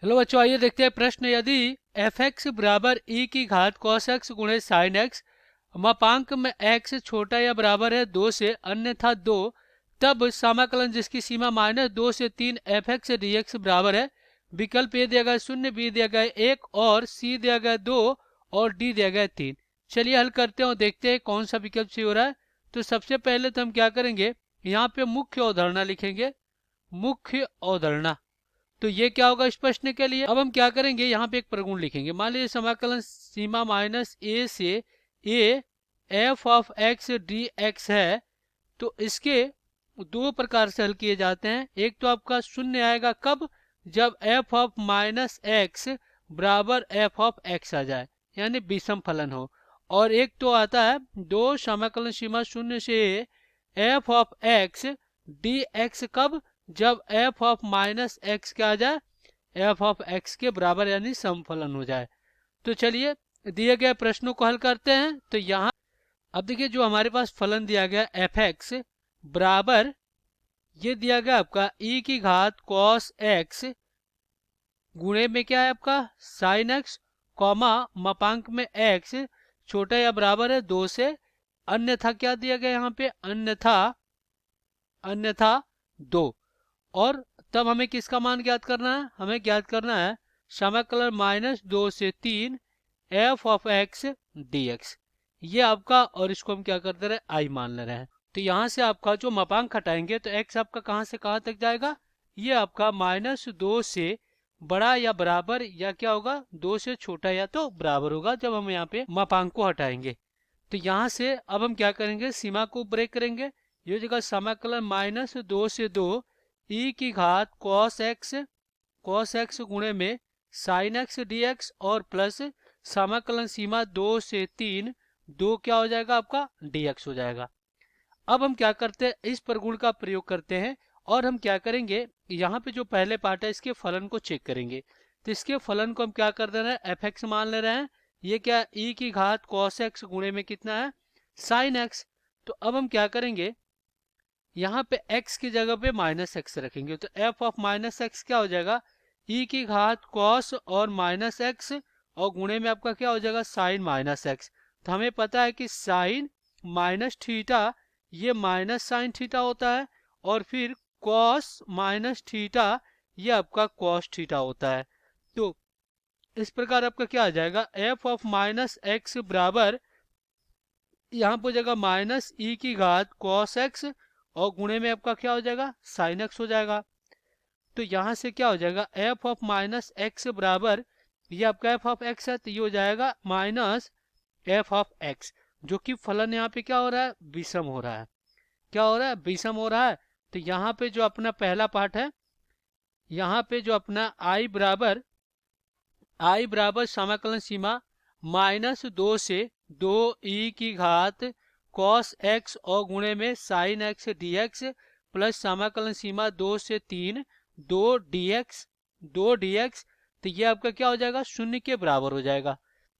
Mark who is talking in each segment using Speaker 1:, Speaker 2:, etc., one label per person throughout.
Speaker 1: Hello बच्चों, आइए देखते हैं प्रश्न। यदि एफ एक्स बराबर ई की घात कॉस एक्स गुणे साइन एक्स मापांक में एक्स छोटा या बराबर है 2 से अन्यथा 2, तब समाकलन जिसकी सीमा -2 से 3 एफ एक्स डी एक्स बराबर है। विकल्प ए दिया गया 0, बी दिया गया 1 और सी दिया गया 2 और डी दिया गया 3। चलिए हल करते हैं और देखते हैं कौन सा विकल्प सही हो रहा है। तो सबसे पहले तो हम क्या करेंगे, यहाँ पे मुख्य अवधारणा लिखेंगे। मुख्य अवधारणा, तो ये क्या होगा इस प्रश्न के लिए। अब हम क्या करेंगे, यहाँ पे एक प्रगुण लिखेंगे। मान लीजिए समाकलन सीमा -a से a F of x D x है, तो इसके दो प्रकार से हल किए जाते हैं। एक तो आपका शून्य आएगा कब, जब एफ ऑफ माइनस एक्स बराबर एफ ऑफ एक्स आ जाए, यानी विषम फलन हो। और एक तो आता है दो समाकलन सीमा शून्य से F of x D x कब, जब एफ ऑफ माइनस एक्स क्या आ जाए, एफ ऑफ एक्स के बराबर यानी समफलन हो जाए। तो चलिए दिए गए प्रश्नों को हल करते हैं। तो यहाँ अब देखिए, जो हमारे पास फलन दिया गया एफ एक्स बराबर, ये दिया गया आपका ई की घात कॉस एक्स गुणे में क्या है आपका साइन एक्स, कॉमा मापांक में एक्स छोटा या बराबर है 2 से, अन्यथा क्या दिया गया यहाँ पे, अन्यथा अन्यथा 2। और तब हमें किसका मान ज्ञात करना है, हमें ज्ञात करना है समाकलन -2 से 3 F of x D x, ये आपका। और इसको हम क्या कर दे रहे हैं, आई मान ले रहे हैं। तो यहाँ से आपका जो मापांक हटाएंगे तो एक्स आपका कहाँ से कहाँ तक जाएगा, ये आपका -2 से बड़ा या बराबर, या क्या होगा 2 से छोटा या तो बराबर होगा जब हम यहाँ पे मापांक को हटाएंगे। तो यहाँ से अब हम क्या करेंगे, सीमा को ब्रेक करेंगे। ये जगह समाकलन -2 से 2 ई की घात कॉस एक्स गुणे में साइन एक्स डी एक्स और प्लस समाकलन सीमा 2 से 3 2 क्या हो जाएगा आपका डी एक्स हो जाएगा। अब हम क्या करते हैं, इस प्रगुण का प्रयोग करते हैं और हम क्या करेंगे, यहाँ पे जो पहले पार्ट है इसके फलन को चेक करेंगे। तो इसके फलन को हम क्या कर दे रहे हैं, एफ एक्स मान ले रहे हैं। ये क्या, ई की घात कॉस एक्स गुणे में कितना है, साइन एक्स। तो अब हम क्या करेंगे, यहाँ पे x की जगह पे -x रखेंगे। तो f ऑफ -x क्या हो जाएगा, e की घात cos और -x और गुणे में आपका क्या हो जाएगा साइन -x। तो हमें पता है कि साइन माइनस थीटा ये माइनस साइन थीटा होता है, और फिर cos माइनस थीटा ये आपका cos थीटा होता है। तो इस प्रकार आपका क्या आ जाएगा, f ऑफ -x बराबर, यहाँ पर जगह -e की घात cos x और गुणे में आपका क्या हो जाएगा साइन एक्स हो जाएगा। तो यहाँ से क्या हो जाएगा, एफ ऑफ -x बराबर, ये आपका एफ ऑफ एक्स है तो ये हो जाएगा माइनस एफ ऑफ एक्स, जो कि फलन यहाँ पे क्या हो रहा है, विषम हो रहा है। क्या हो रहा है, विषम हो रहा है। तो यहाँ पे जो अपना पहला पार्ट है, यहाँ पे जो अपना आई बराबर समाकलन सीमा -2 से 2 ई की घात cos x और गुणे में sin x dx प्लस समाकलन सीमा 2 से 3 2 dx। तो ये आपका क्या हो जाएगा, शून्य के बराबर हो जाएगा।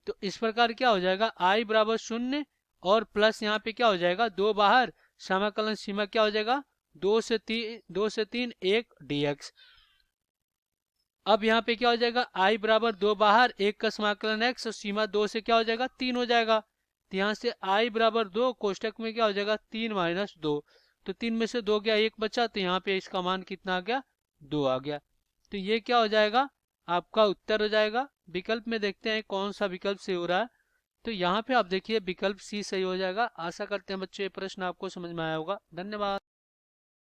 Speaker 1: तो इस प्रकार क्या हो जाएगा, आई बराबर 0 और प्लस यहाँ पे क्या हो जाएगा 2 बाहर, समाकलन सीमा क्या हो जाएगा 2 से 3 1 dx। अब यहाँ पे क्या हो जाएगा, आई बराबर 2 बाहर, 1 का समाकलन x और सीमा 2 से क्या हो जाएगा 3 हो जाएगा। तो यहाँ से आई बराबर 2, कोष्टक में क्या हो जाएगा 3 माइनस 2। तो 3 में से 2 गया, 1 बचा, तो यहाँ पे इसका मान कितना आ गया, 2 आ गया। तो ये क्या हो जाएगा, आपका उत्तर हो जाएगा। विकल्प में देखते हैं कौन सा विकल्प सही हो रहा है। तो यहाँ पे आप देखिए विकल्प सी सही हो जाएगा। आशा करते हैं बच्चों ये प्रश्न आपको समझ में आया होगा। धन्यवाद।